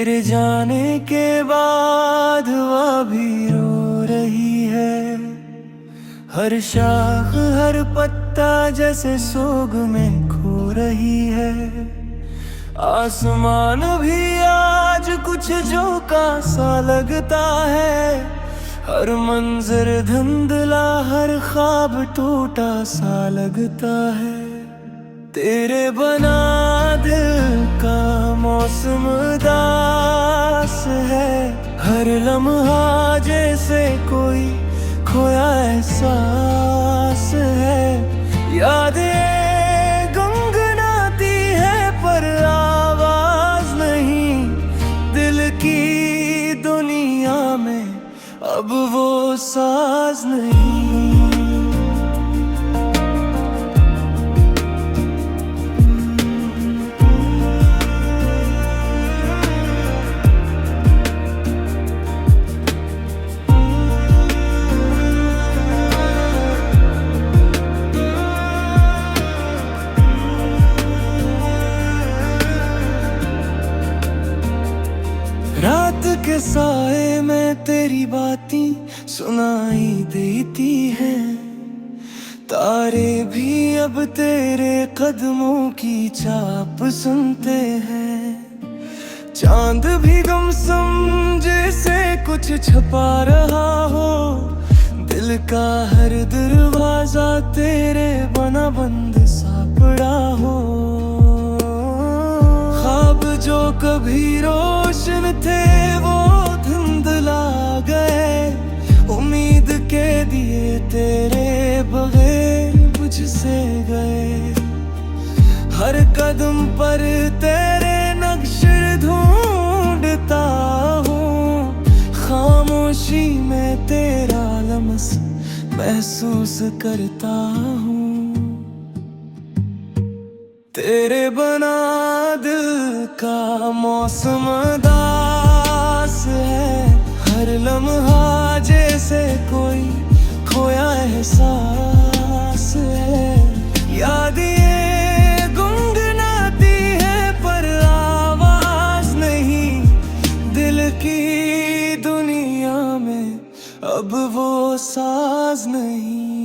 तेरे जाने के बाद वह भी रो रही है। हर शाख हर पत्ता जैसे सोग में खो रही है। आसमान भी आज कुछ झोंका सा लगता है। हर मंजर धुंधला हर ख्वाब टूटा सा लगता है। तेरे बना दिल का मौसम उदास है। हर लम्हा जैसे कोई खोया एहसास है। यादें गुनगुनाती है पर आवाज नहीं। दिल की दुनिया में अब वो साज नहीं। रात के साए में तेरी बातें सुनाई देती हैं। तारे भी अब तेरे कदमों की चाप सुनते हैं। चांद भी गुमसुम जैसे कुछ छुपा रहा हो। दिल का हर दरवाजा तेरे बना बंद सा पड़ा हो। ख्वाब जो कभी रोशन थे वो धुंधला गए। उम्मीद के दिए तेरे बगैर मुझसे गए। हर कदम पर तेरे नक्श ढूंढता हूँ। खामोशी में तेरा लम्स महसूस करता हूँ। तेरे बना दिल का मौसम उदास है। हर लम्हा जैसे कोई खोया एहसास है। यादें गुनगुनाती है पर आवाज नहीं। दिल की दुनिया में अब वो साज नहीं।